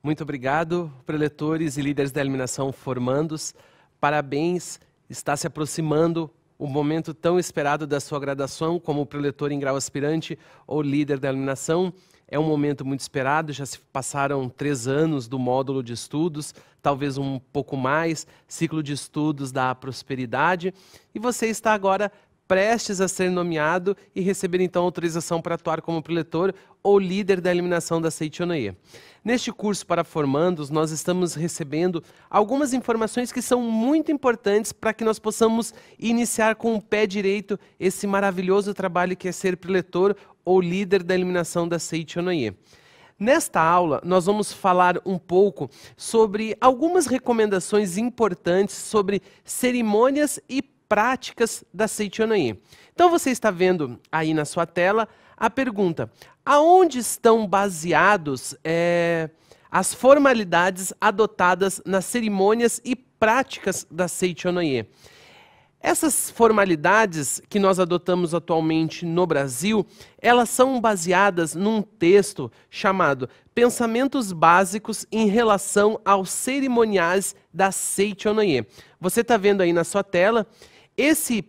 Muito obrigado, preletores e líderes da iluminação formandos. Parabéns, está se aproximando o momento tão esperado da sua graduação como preletor em grau aspirante ou líder da iluminação. É um momento muito esperado, já se passaram 3 anos do módulo de estudos, talvez um pouco mais, ciclo de estudos da prosperidade, e você está agora prestes a ser nomeado e receber então autorização para atuar como preletor ou líder da iluminação da Seichonoye. Neste curso para formandos, nós estamos recebendo algumas informações que são muito importantes para que nós possamos iniciar com o pé direito esse maravilhoso trabalho que é ser preletor ou líder da iluminação da Seichonoye. Nesta aula, nós vamos falar um pouco sobre algumas recomendações importantes sobre cerimônias e práticas da Seichonoye. Então você está vendo aí na sua tela a pergunta: aonde estão baseados as formalidades adotadas nas cerimônias e práticas da Seichonoye? Essas formalidades que nós adotamos atualmente no Brasil, elas são baseadas num texto chamado Pensamentos Básicos em Relação aos Cerimoniais da Seichonoye. Você está vendo aí na sua tela. Esse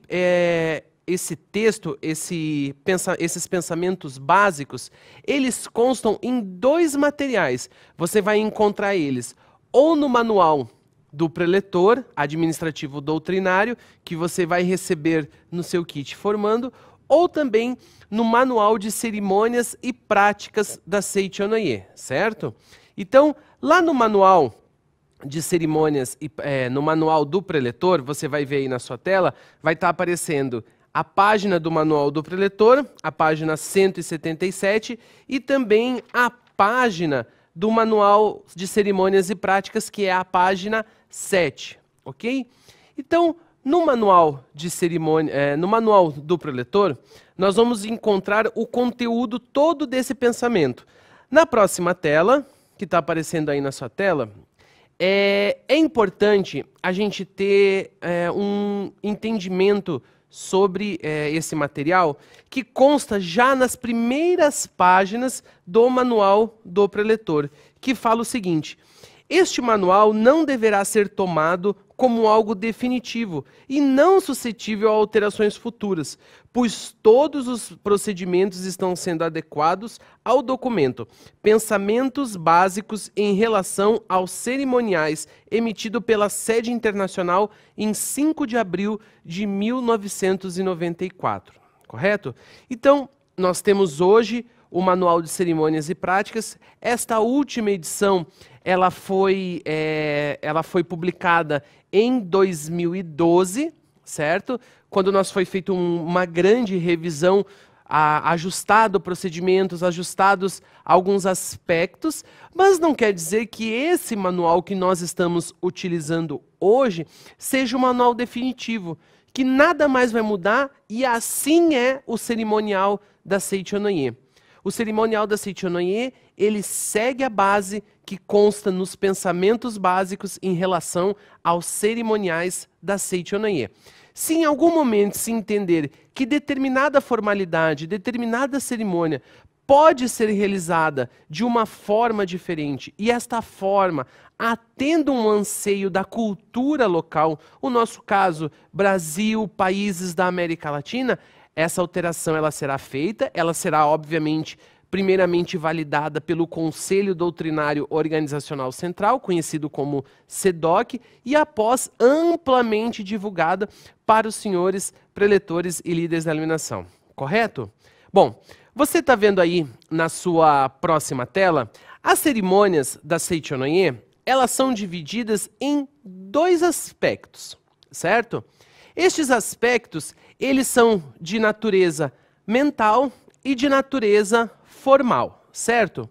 texto, esses pensamentos básicos, eles constam em 2 materiais. Você vai encontrar eles ou no manual do preletor administrativo doutrinário, que você vai receber no seu kit formando, ou também no manual de cerimônias e práticas da Seichonoye, certo? Então, lá no manual de cerimônias, no manual do preletor, você vai ver aí na sua tela, vai estar aparecendo a página do manual do preletor, a página 177, e também a página do manual de cerimônias e práticas, que é a página 7, ok? Então, no manual de cerimônia, no manual do preletor, nós vamos encontrar o conteúdo todo desse pensamento. Na próxima tela, que está aparecendo aí na sua tela, é importante a gente ter um entendimento sobre esse material que consta já nas primeiras páginas do manual do preletor, que fala o seguinte: este manual não deverá ser tomado como algo definitivo e não suscetível a alterações futuras, pois todos os procedimentos estão sendo adequados ao documento Pensamentos Básicos em Relação aos Cerimoniais, emitido pela Sede Internacional em 5 de abril de 1994. Correto? Então, nós temos hoje o Manual de Cerimônias e Práticas. Esta última edição, ela foi publicada em 2012, certo? Quando nós foi feita uma grande revisão, ajustado procedimentos, ajustados alguns aspectos, mas não quer dizer que esse manual que nós estamos utilizando hoje seja o manual definitivo, que nada mais vai mudar, e assim é o cerimonial da Seichonoye. O cerimonial da Seichonoye, ele segue a base que consta nos pensamentos básicos em relação aos cerimoniais da Seichonoye. Se em algum momento se entender que determinada formalidade, determinada cerimônia pode ser realizada de uma forma diferente, e esta forma atenda um anseio da cultura local, o nosso caso, Brasil, países da América Latina, essa alteração ela será feita, ela será obviamente primeiramente validada pelo Conselho Doutrinário Organizacional Central, conhecido como CEDOC, e após amplamente divulgada para os senhores preletores e líderes da iluminação. Correto? Bom, você está vendo aí na sua próxima tela, as cerimônias da Seichonoye, elas são divididas em 2 aspectos, certo? Estes aspectos, eles são de natureza mental e de natureza formal, certo?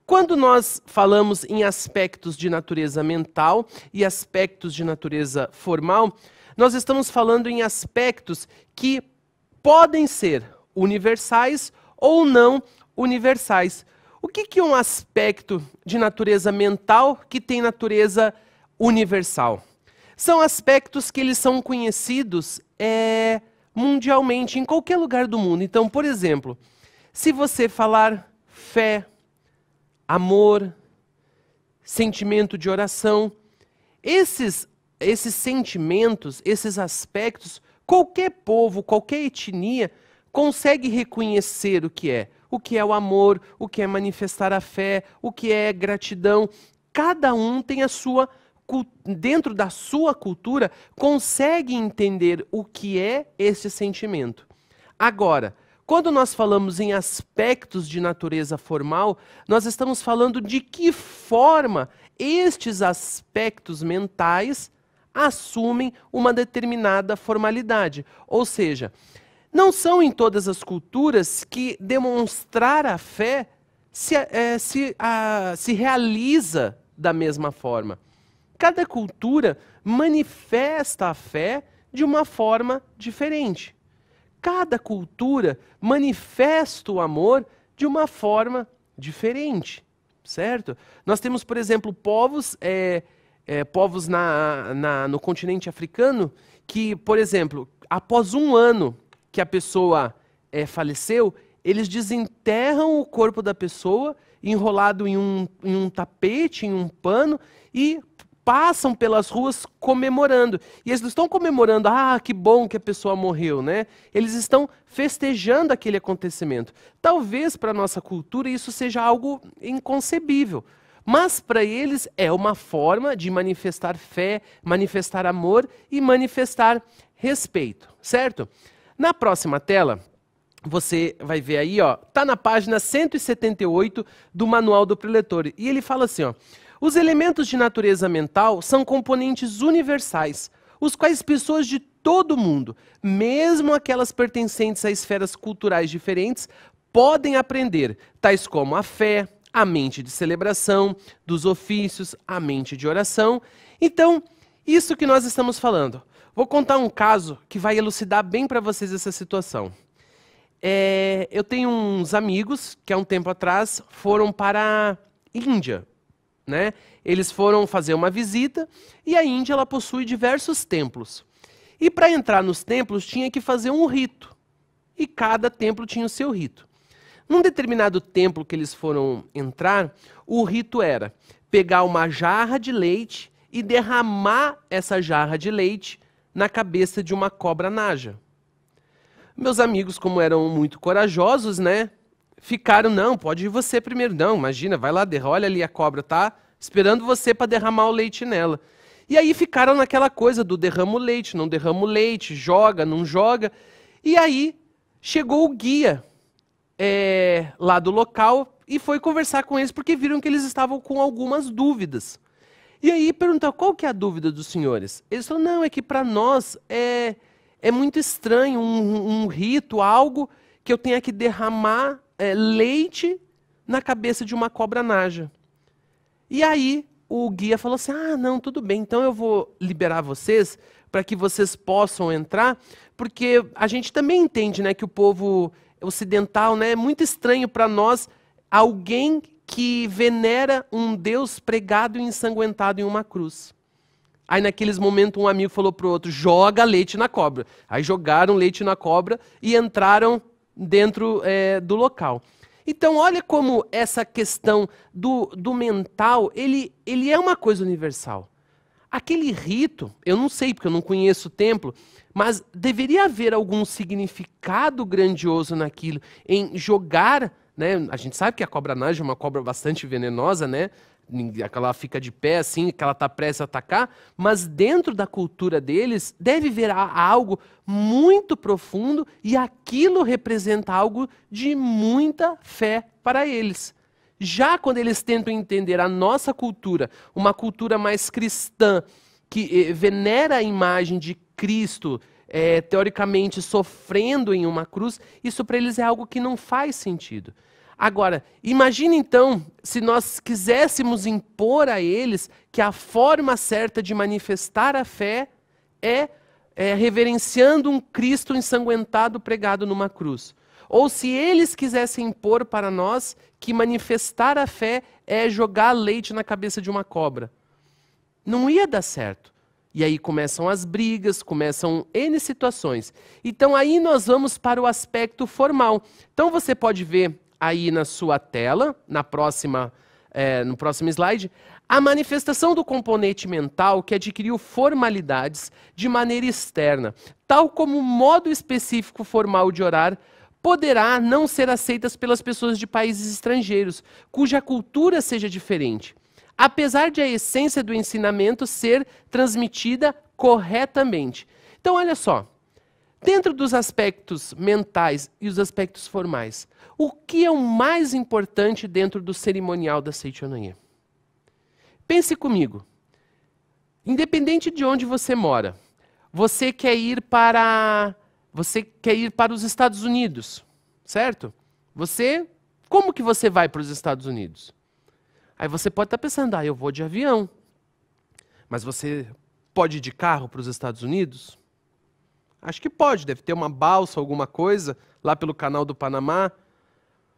Quando nós falamos em aspectos de natureza mental e aspectos de natureza formal, nós estamos falando em aspectos que podem ser universais ou não universais. O que é um aspecto de natureza mental que tem natureza universal? São aspectos que eles são conhecidos mundialmente, em qualquer lugar do mundo. Então, por exemplo, se você falar fé, amor, sentimento de oração. Esses sentimentos, esses aspectos, qualquer povo, qualquer etnia consegue reconhecer o que é o amor, o que é manifestar a fé, o que é gratidão. Cada um tem a sua, dentro da sua cultura, consegue entender o que é esse sentimento. Agora, quando nós falamos em aspectos de natureza formal, nós estamos falando de que forma estes aspectos mentais assumem uma determinada formalidade. Ou seja, não são em todas as culturas que demonstrar a fé se realiza da mesma forma. Cada cultura manifesta a fé de uma forma diferente. Cada cultura manifesta o amor de uma forma diferente, certo? Nós temos, por exemplo, povos no continente africano que, por exemplo, após um ano que a pessoa faleceu, eles desenterram o corpo da pessoa enrolado em um tapete, em um pano, e passam pelas ruas comemorando. E eles não estão comemorando, que bom que a pessoa morreu, né? Eles estão festejando aquele acontecimento. Talvez para a nossa cultura isso seja algo inconcebível, mas para eles é uma forma de manifestar fé, manifestar amor e manifestar respeito, certo? Na próxima tela, você vai ver aí, tá na página 178 do Manual do Preletor. E ele fala assim, os elementos de natureza mental são componentes universais, os quais pessoas de todo o mundo, mesmo aquelas pertencentes a esferas culturais diferentes, podem aprender, tais como a fé, a mente de celebração, dos ofícios, a mente de oração. Então, isso que nós estamos falando. Vou contar um caso que vai elucidar bem para vocês essa situação. Eu tenho uns amigos que há um tempo atrás foram para a Índia, né? Eles foram fazer uma visita e a Índia ela possui diversos templos. E para entrar nos templos tinha que fazer um rito. E cada templo tinha o seu rito. Num determinado templo que eles foram entrar, o rito era pegar uma jarra de leite e derramar essa jarra de leite na cabeça de uma cobra naja. Meus amigos, como eram muito corajosos, né, ficaram, não, pode ir você primeiro. Não, imagina, vai lá, olha ali a cobra, tá esperando você para derramar o leite nela. E aí ficaram naquela coisa do derrama o leite, não derrama o leite, joga, não joga. E aí chegou o guia lá do local e foi conversar com eles porque viram que eles estavam com algumas dúvidas. E aí perguntou, qual que é a dúvida dos senhores? Eles falaram, não, é que para nós é muito estranho um rito, algo que eu tenha que derramar leite na cabeça de uma cobra naja. E aí o guia falou assim, não, tudo bem, então eu vou liberar vocês para que vocês possam entrar, porque a gente também entende, né, que o povo ocidental, né, é muito estranho para nós alguém que venera um Deus pregado e ensanguentado em uma cruz. Aí naqueles momentos um amigo falou para o outro, joga leite na cobra. Aí jogaram leite na cobra e entraram dentro do local. Então olha como essa questão do mental, ele é uma coisa universal. Aquele rito, eu não sei porque eu não conheço o templo, mas deveria haver algum significado grandioso naquilo, em jogar, né? A gente sabe que a cobra naja é uma cobra bastante venenosa, né? Ela fica de pé assim, que ela está prestes a atacar, mas dentro da cultura deles deve haver algo muito profundo e aquilo representa algo de muita fé para eles. Já quando eles tentam entender a nossa cultura, uma cultura mais cristã, que venera a imagem de Cristo, teoricamente sofrendo em uma cruz, isso para eles é algo que não faz sentido. Agora, imagine então, se nós quiséssemos impor a eles que a forma certa de manifestar a fé é reverenciando um Cristo ensanguentado pregado numa cruz. Ou se eles quisessem impor para nós que manifestar a fé é jogar leite na cabeça de uma cobra. Não ia dar certo. E aí começam as brigas, começam N situações. Então aí nós vamos para o aspecto formal. Então você pode ver aí na sua tela, na próxima no próximo slide, a manifestação do componente mental que adquiriu formalidades de maneira externa, tal como o modo específico formal de orar, poderá não ser aceitas pelas pessoas de países estrangeiros, cuja cultura seja diferente, apesar de a essência do ensinamento ser transmitida corretamente. Então, olha só, dentro dos aspectos mentais e os aspectos formais, o que é o mais importante dentro do cerimonial da Seichonoye? Pense comigo, independente de onde você mora, você quer ir para os Estados Unidos, certo? Como que você vai para os Estados Unidos? Aí você pode estar pensando, eu vou de avião. Mas você pode ir de carro para os Estados Unidos? Acho que pode, deve ter uma balsa, alguma coisa, lá pelo canal do Panamá.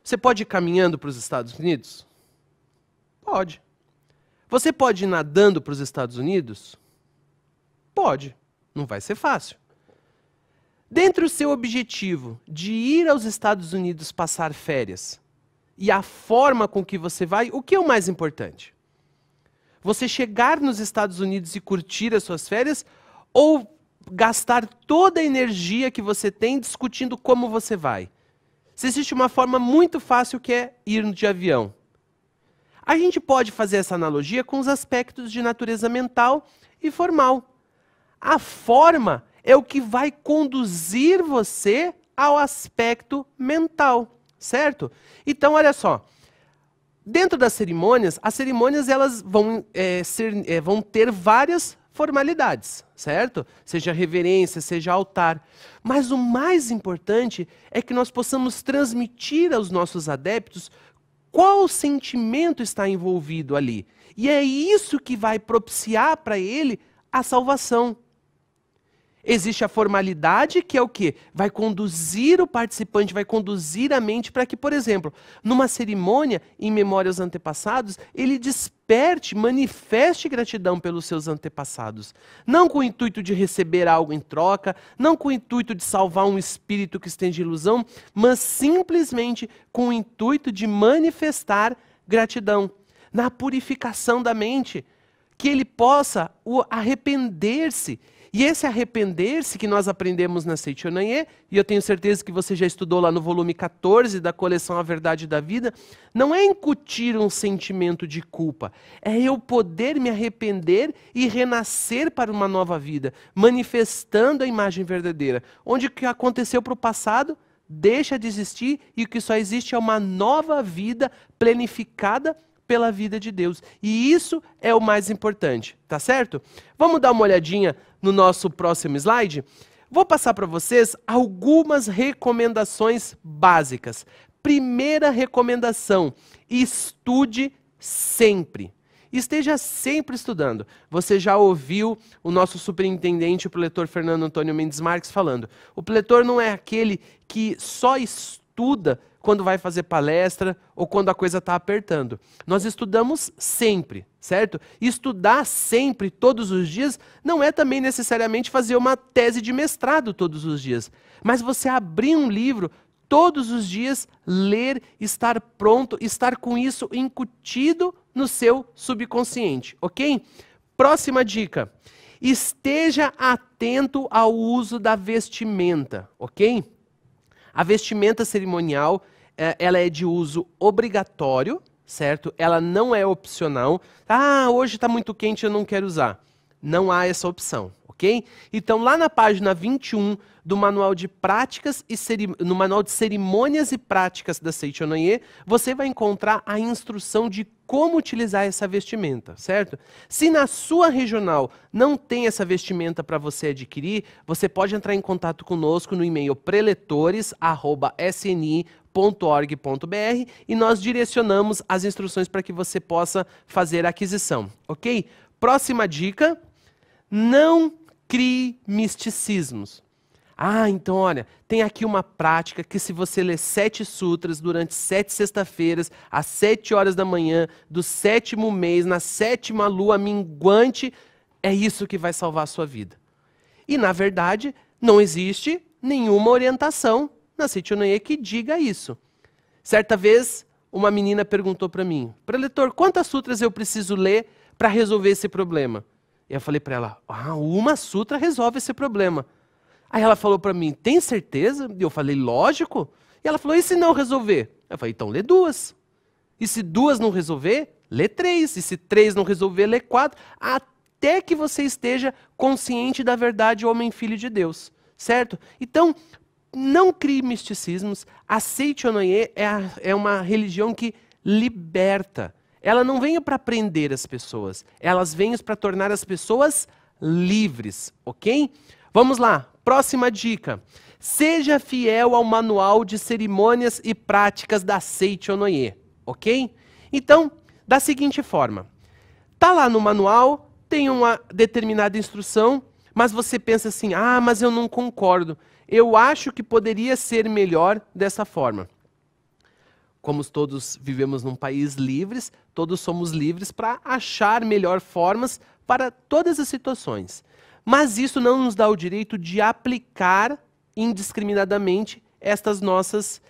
Você pode ir caminhando para os Estados Unidos? Pode. Você pode ir nadando para os Estados Unidos? Pode. Não vai ser fácil. Dentro do seu objetivo de ir aos Estados Unidos passar férias e a forma com que você vai, o que é o mais importante? Você chegar nos Estados Unidos e curtir as suas férias ou gastar toda a energia que você tem discutindo como você vai? Se existe uma forma muito fácil que é ir de avião. A gente pode fazer essa analogia com os aspectos de natureza mental e formal. A forma é o que vai conduzir você ao aspecto mental, certo? Então, olha só. Dentro das cerimônias, as cerimônias elas vão ter várias formalidades, certo? Seja reverência, seja altar. Mas o mais importante é que nós possamos transmitir aos nossos adeptos qual sentimento está envolvido ali. E é isso que vai propiciar para ele a salvação. Existe a formalidade, que é o quê? Vai conduzir o participante, vai conduzir a mente para que, por exemplo, numa cerimônia em memória aos antepassados, ele desperte, manifeste gratidão pelos seus antepassados. Não com o intuito de receber algo em troca, não com o intuito de salvar um espírito que esteja em ilusão, mas simplesmente com o intuito de manifestar gratidão. Na purificação da mente, que ele possa arrepender-se. E esse arrepender-se que nós aprendemos na Seichonoye, e eu tenho certeza que você já estudou lá no volume 14 da coleção A Verdade da Vida, não é incutir um sentimento de culpa, é eu poder me arrepender e renascer para uma nova vida, manifestando a imagem verdadeira, onde o que aconteceu para o passado deixa de existir e o que só existe é uma nova vida planificada pela vida de Deus. E isso é o mais importante, tá certo? Vamos dar uma olhadinha no nosso próximo slide? Vou passar para vocês algumas recomendações básicas. Primeira recomendação, estude sempre. Esteja sempre estudando. Você já ouviu o nosso superintendente, o preletor Fernando Antônio Mendes Marques, falando. O preletor não é aquele que só estuda quando vai fazer palestra ou quando a coisa está apertando. Nós estudamos sempre, certo? Estudar sempre, todos os dias, não é também necessariamente fazer uma tese de mestrado todos os dias. Mas você abrir um livro todos os dias, ler, estar pronto, estar com isso incutido no seu subconsciente, ok? Próxima dica. Esteja atento ao uso da vestimenta, ok? A vestimenta cerimonial, ela é de uso obrigatório, certo? Ela não é opcional. Hoje está muito quente, eu não quero usar. Não há essa opção, ok? Então, lá na página 21 do Manual de Práticas no Manual de Cerimônias e Práticas da Seichonoye, você vai encontrar a instrução de como utilizar essa vestimenta, certo? Se na sua regional não tem essa vestimenta para você adquirir, você pode entrar em contato conosco no e-mail preletores@sni.org.br e nós direcionamos as instruções para que você possa fazer a aquisição, ok? Próxima dica, não crie misticismos. Então olha, tem aqui uma prática que se você ler 7 sutras durante 7 sexta-feiras, às 7 horas da manhã, do 7º mês, na 7ª lua minguante, é isso que vai salvar a sua vida. E na verdade, não existe nenhuma orientação na Seichonoye que diga isso. Certa vez, uma menina perguntou para mim, preletor, quantas sutras eu preciso ler para resolver esse problema? E eu falei para ela, uma sutra resolve esse problema. Aí ela falou para mim, tem certeza? E eu falei, lógico. E ela falou, e se não resolver? Eu falei, então lê 2. E se 2 não resolver, lê 3. E se 3 não resolver, lê 4. Até que você esteja consciente da verdade, homem e filho de Deus. Certo? Então, não crie misticismos. A Seichonoye é uma religião que liberta. Ela não veio para prender as pessoas. Elas vêm para tornar as pessoas livres. Ok? Vamos lá. Próxima dica. Seja fiel ao manual de cerimônias e práticas da Seichonoye. Ok? Então, da seguinte forma. Tá lá no manual, tem uma determinada instrução, mas você pensa assim, mas eu não concordo. Eu acho que poderia ser melhor dessa forma. Como todos vivemos num país livres, todos somos livres para achar melhor formas para todas as situações. Mas isso não nos dá o direito de aplicar indiscriminadamente estas nossas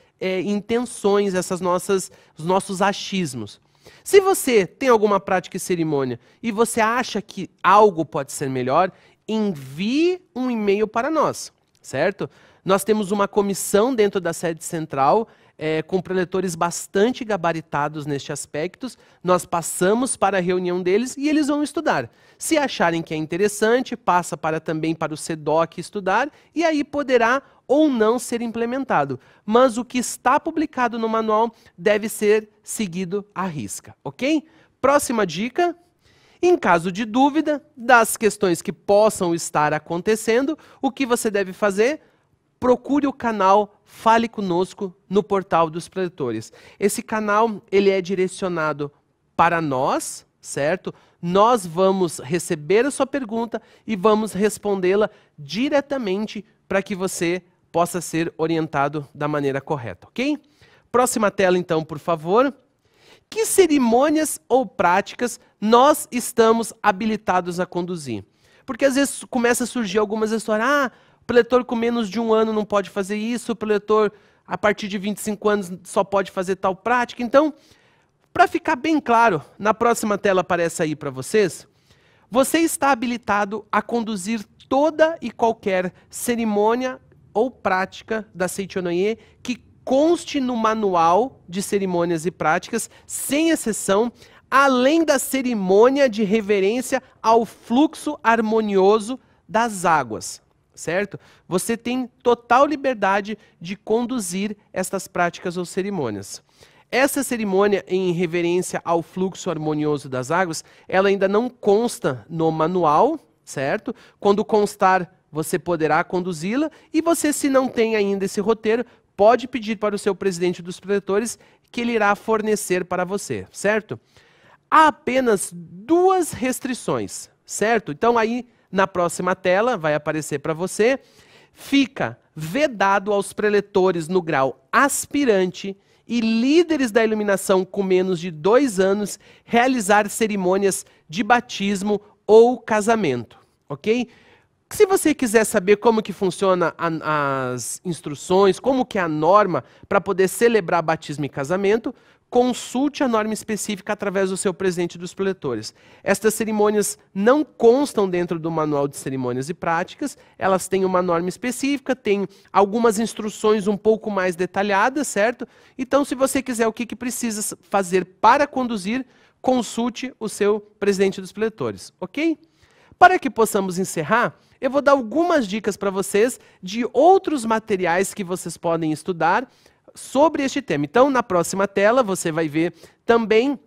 intenções, os nossos achismos. Se você tem alguma prática e cerimônia e você acha que algo pode ser melhor, envie um e-mail para nós, certo? Nós temos uma comissão dentro da sede central, com preletores bastante gabaritados neste aspecto. Nós passamos para a reunião deles e eles vão estudar. Se acharem que é interessante, passa também para o CEDOC estudar e aí poderá ou não ser implementado. Mas o que está publicado no manual deve ser seguido à risca, ok? Próxima dica. Em caso de dúvida das questões que possam estar acontecendo, o que você deve fazer? Procure o canal Fale Conosco no portal dos preletores. Esse canal ele é direcionado para nós, certo? Nós vamos receber a sua pergunta e vamos respondê-la diretamente para que você possa ser orientado da maneira correta, ok? Próxima tela então, por favor. Que cerimônias ou práticas nós estamos habilitados a conduzir? Porque às vezes começa a surgir algumas histórias, o preletor com menos de 1 ano não pode fazer isso, o preletor a partir de 25 anos só pode fazer tal prática. Então, para ficar bem claro, na próxima tela aparece aí para vocês, você está habilitado a conduzir toda e qualquer cerimônia ou prática da Seichonoye que conste no manual de cerimônias e práticas, sem exceção, além da cerimônia de reverência ao fluxo harmonioso das águas. Certo? Você tem total liberdade de conduzir estas práticas ou cerimônias. Essa cerimônia em reverência ao fluxo harmonioso das águas, ela ainda não consta no manual, certo? Quando constar, você poderá conduzi-la e você, se não tem ainda esse roteiro, pode pedir para o seu presidente dos preletores que ele irá fornecer para você, certo? Há apenas 2 restrições, certo? Então aí, na próxima tela, vai aparecer para você, fica vedado aos preletores no grau aspirante e líderes da iluminação com menos de 2 anos realizar cerimônias de batismo ou casamento, ok? Se você quiser saber como que funciona as instruções, como que é a norma para poder celebrar batismo e casamento, consulte a norma específica através do seu presidente dos preletores. Estas cerimônias não constam dentro do manual de cerimônias e práticas, elas têm uma norma específica, têm algumas instruções um pouco mais detalhadas, certo? Então, se você quiser o que precisa fazer para conduzir, consulte o seu presidente dos preletores, ok? Para que possamos encerrar, eu vou dar algumas dicas para vocês de outros materiais que vocês podem estudar sobre este tema. Então, na próxima tela, você vai ver também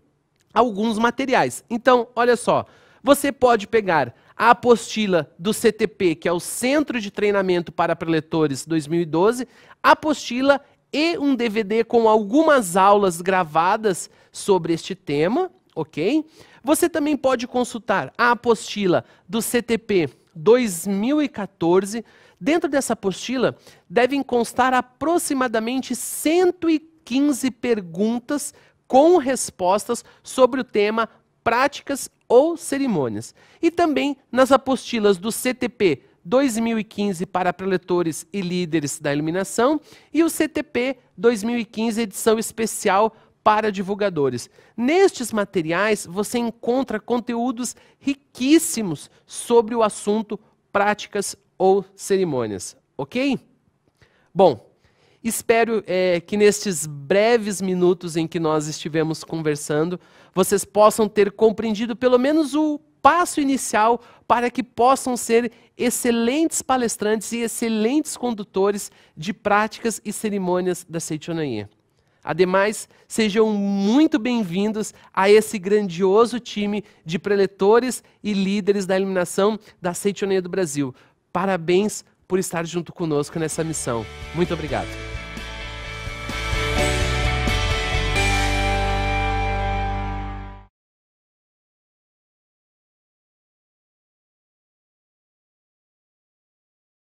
alguns materiais. Então, olha só, você pode pegar a apostila do CTP, que é o Centro de Treinamento para Preletores 2012, a apostila e um DVD com algumas aulas gravadas sobre este tema, ok? Você também pode consultar a apostila do CTP 2014. Dentro dessa apostila, devem constar aproximadamente 115 perguntas com respostas sobre o tema práticas ou cerimônias. E também nas apostilas do CTP 2015 para preletores e líderes da iluminação e o CTP 2015 edição especial para divulgadores. Nestes materiais você encontra conteúdos riquíssimos sobre o assunto práticas ou cerimônias, ok? Bom, espero que nestes breves minutos em que nós estivemos conversando, vocês possam ter compreendido pelo menos o passo inicial para que possam ser excelentes palestrantes e excelentes condutores de práticas e cerimônias da Seichonoye. Ademais, sejam muito bem-vindos a esse grandioso time de preletores e líderes da iluminação da Seichonoye do Brasil. Parabéns por estar junto conosco nessa missão. Muito obrigado.